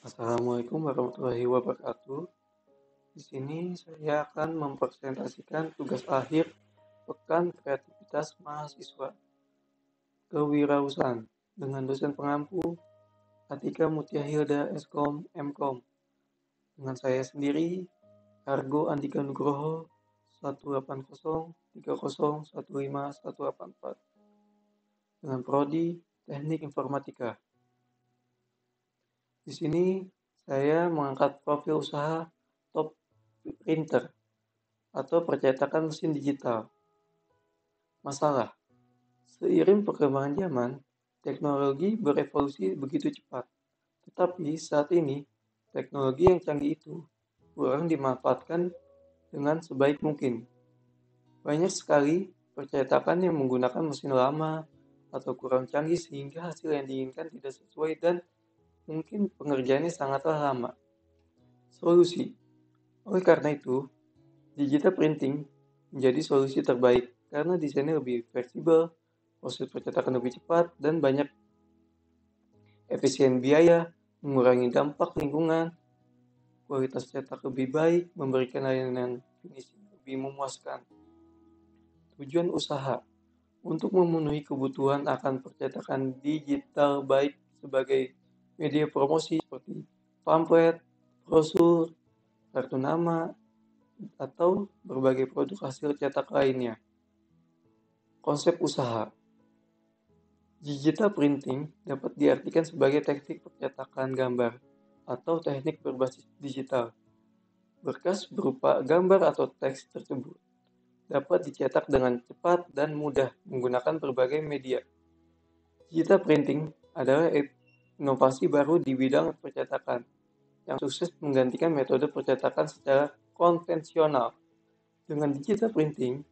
Assalamualaikum warahmatullahi wabarakatuh. Di sini saya akan mempresentasikan tugas akhir Pekan Kreativitas Mahasiswa Kewirausahaan dengan dosen pengampu Atika Mutia Hilda Eskom Mkom. Dengan saya sendiri, Argo Andika Nugroho 18030151844 dengan prodi Teknik Informatika. Di sini saya mengangkat profil usaha top printer atau percetakan mesin digital. Masalah, seiring perkembangan zaman, teknologi berevolusi begitu cepat. Tetapi saat ini, teknologi yang canggih itu kurang dimanfaatkan dengan sebaik mungkin. Banyak sekali percetakan yang menggunakan mesin lama atau kurang canggih sehingga hasil yang diinginkan tidak sesuai dan mungkin pengerjaannya sangatlah lama. Solusi, oleh karena itu, digital printing menjadi solusi terbaik karena desainnya lebih fleksibel, proses percetakan lebih cepat, dan banyak efisien biaya, mengurangi dampak lingkungan, kualitas cetak lebih baik, memberikan layanan finishing lebih memuaskan. Tujuan usaha untuk memenuhi kebutuhan akan percetakan digital baik sebagai media promosi seperti pamflet, brosur, kartu nama, atau berbagai produk hasil cetak lainnya. Konsep usaha digital printing dapat diartikan sebagai teknik percetakan gambar atau teknik berbasis digital. Berkas berupa gambar atau teks tersebut dapat dicetak dengan cepat dan mudah menggunakan berbagai media. Digital printing adalah inovasi baru di bidang percetakan yang sukses menggantikan metode percetakan secara konvensional. Dengan digital printing,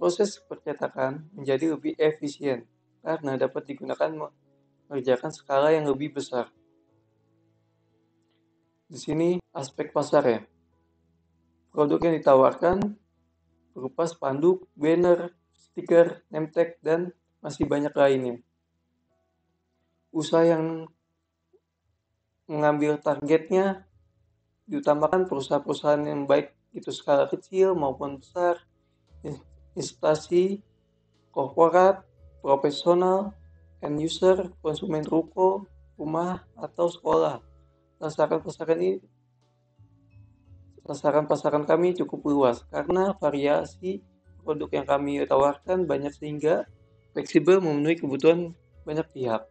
proses percetakan menjadi lebih efisien karena dapat digunakan mengerjakan skala yang lebih besar. Di sini aspek pasarnya. Produk yang ditawarkan berupa spanduk, banner, stiker, name tag, dan masih banyak lainnya. Usaha yang mengambil targetnya diutamakan perusahaan-perusahaan yang baik itu skala kecil maupun besar, instansi, korporat, profesional, end user, konsumen ruko, rumah, atau sekolah. Sasaran pasaran kami cukup luas karena variasi produk yang kami tawarkan banyak sehingga fleksibel memenuhi kebutuhan banyak pihak.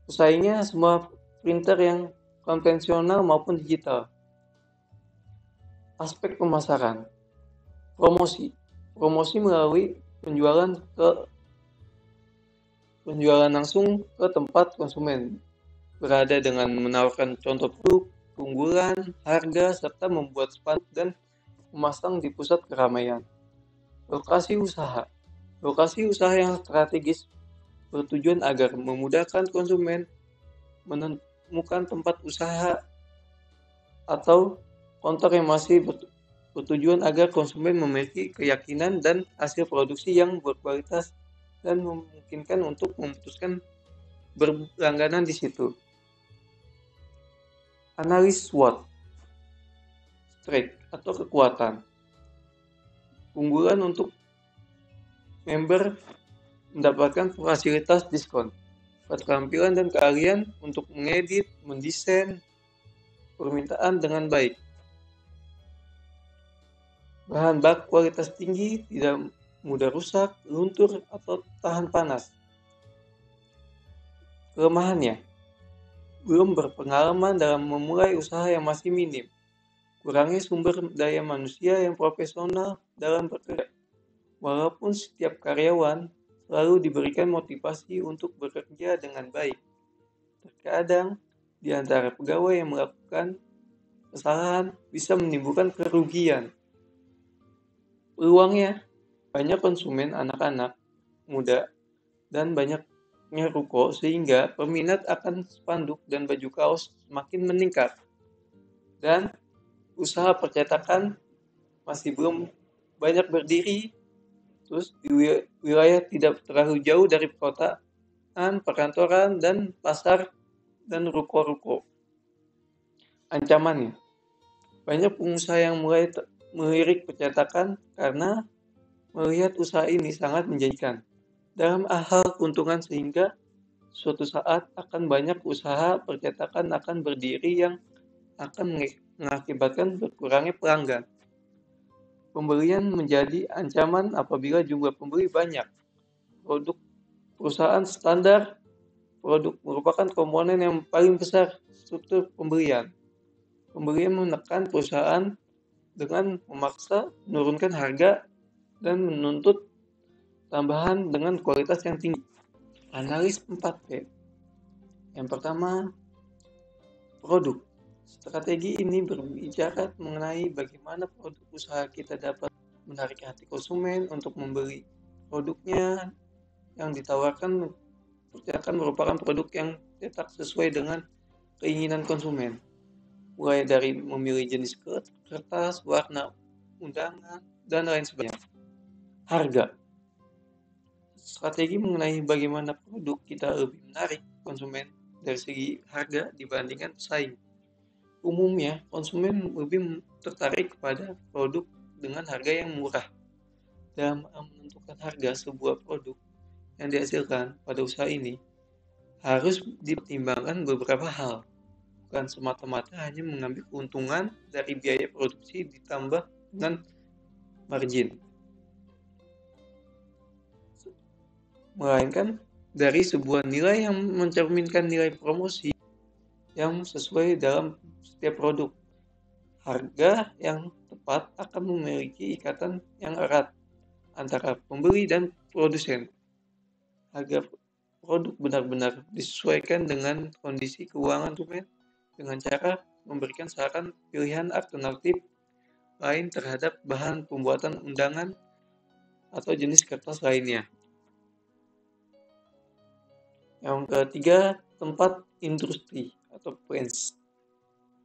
Pesaingnya semua printer yang konvensional maupun digital. Aspek pemasaran. Promosi melalui penjualan langsung ke tempat konsumen, berada dengan menawarkan contoh produk, keunggulan, harga, serta membuat spanduk dan memasang di pusat keramaian. Lokasi usaha yang strategis bertujuan agar memudahkan konsumen menemukan tempat usaha atau kontak yang masih bertujuan agar konsumen memiliki keyakinan dan hasil produksi yang berkualitas dan memungkinkan untuk memutuskan berlangganan di situ. Analis SWOT, strength atau kekuatan. Keunggulan untuk member mendapatkan fasilitas diskon, keterampilan dan keahlian untuk mengedit, mendesain permintaan dengan baik. Bahan baku kualitas tinggi, tidak mudah rusak, luntur, atau tahan panas. Kelemahannya, belum berpengalaman dalam memulai usaha yang masih minim. Kurangnya sumber daya manusia yang profesional dalam bekerja. Walaupun setiap karyawan selalu diberikan motivasi untuk bekerja dengan baik, terkadang di antara pegawai yang melakukan kesalahan bisa menimbulkan kerugian. Peluangnya, banyak konsumen anak-anak muda dan banyaknya ruko sehingga peminat akan spanduk dan baju kaos semakin meningkat. Dan usaha percetakan masih belum banyak berdiri, terus di wilayah tidak terlalu jauh dari perkotaan, perkantoran, dan pasar dan ruko-ruko. Ancamannya, banyak pengusaha yang mulai melirik percetakan karena melihat usaha ini sangat menjanjikan dalam hal keuntungan, sehingga suatu saat akan banyak usaha percetakan akan berdiri yang akan mengakibatkan berkurangnya pelanggan. Pembelian menjadi ancaman apabila jumlah pembeli banyak. Produk perusahaan standar produk merupakan komponen yang paling besar struktur pembelian. Pembelian menekan perusahaan dengan memaksa menurunkan harga dan menuntut tambahan dengan kualitas yang tinggi. Analis 4P. Yang pertama, produk. Strategi ini berbicara mengenai bagaimana produk usaha kita dapat menarik hati konsumen untuk membeli produknya. Yang ditawarkan merupakan produk yang cetak sesuai dengan keinginan konsumen, mulai dari memilih jenis kertas, warna, undangan, dan lain sebagainya. Harga. Strategi mengenai bagaimana produk kita lebih menarik konsumen dari segi harga dibandingkan pesaing. Umumnya, konsumen lebih tertarik kepada produk dengan harga yang murah. Dalam menentukan harga sebuah produk yang dihasilkan pada usaha ini, harus dipertimbangkan beberapa hal, bukan semata-mata hanya mengambil keuntungan dari biaya produksi ditambah dengan margin, melainkan dari sebuah nilai yang mencerminkan nilai promosi yang sesuai dalam setiap produk. Harga yang tepat akan memiliki ikatan yang erat antara pembeli dan produsen. Agar produk benar-benar disesuaikan dengan kondisi keuangan konsumen dengan cara memberikan saran pilihan alternatif lain terhadap bahan pembuatan undangan atau jenis kertas lainnya. Yang ketiga, tempat industri atau branch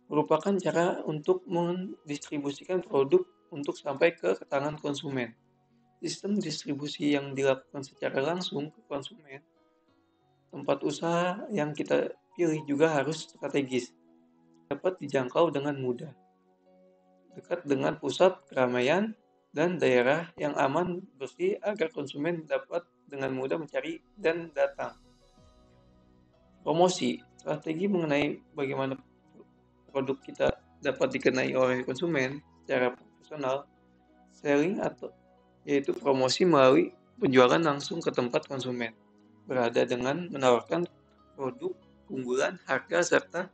merupakan cara untuk mendistribusikan produk untuk sampai ke tangan konsumen. Sistem distribusi yang dilakukan secara langsung ke konsumen. Tempat usaha yang kita pilih juga harus strategis, dapat dijangkau dengan mudah, dekat dengan pusat keramaian dan daerah yang aman bersih agar konsumen dapat dengan mudah mencari dan datang. Promosi, strategi mengenai bagaimana produk kita dapat dikenai oleh konsumen secara profesional. Selling yaitu promosi melalui penjualan langsung ke tempat konsumen, berada dengan menawarkan produk unggulan, harga, serta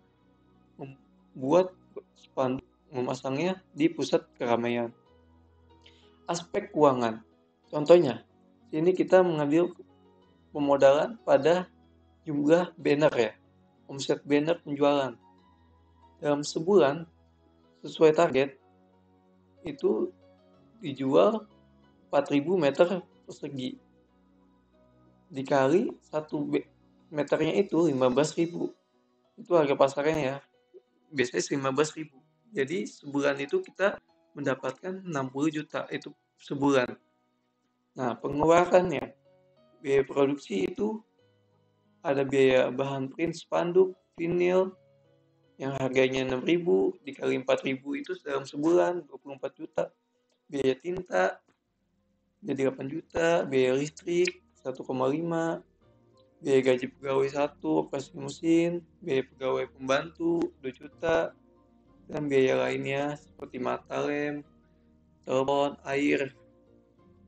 membuat spanduk memasangnya di pusat keramaian. Aspek keuangan, contohnya, sini kita mengambil pemodalan pada jumlah banner ya, omset banner penjualan. Dalam sebulan, sesuai target, itu dijual 4.000 meter persegi. Dikali 1 meternya itu 15.000. Itu harga pasarnya ya. Biasanya 15.000. Jadi sebulan itu kita mendapatkan 60 juta itu sebulan. Nah, pengeluarannya, biaya produksi itu ada biaya bahan print spanduk, vinil yang harganya 6.000 dikali 4.000 itu dalam sebulan 24 juta. Biaya tinta jadi 8 juta, biaya listrik 1,5, biaya gaji pegawai 1, operasi mesin, biaya pegawai pembantu 2 juta, dan biaya lainnya seperti mata lem, telepon, air,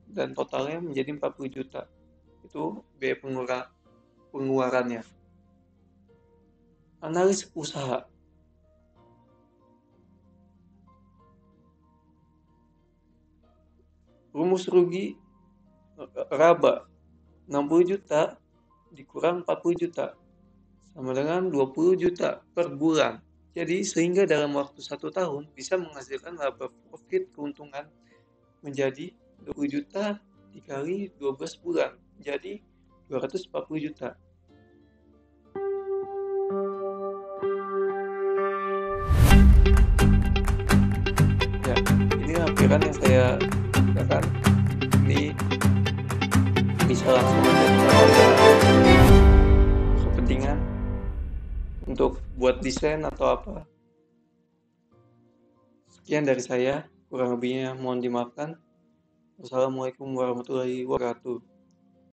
dan totalnya menjadi 40 juta. Itu biaya pengeluarannya. Analis usaha. Rumus rugi raba 60 juta dikurang 40 juta sama dengan 20 juta per bulan. Jadi sehingga dalam waktu 1 tahun bisa menghasilkan laba profit keuntungan menjadi 20 juta dikali 12 bulan jadi 240 juta. Ya, ini lampiran yang saya katakan. Ini bisa langsung aja kepentingan untuk buat desain atau apa. Sekian dari saya, kurang lebihnya mohon dimaafkan. Wassalamualaikum warahmatullahi wabarakatuh.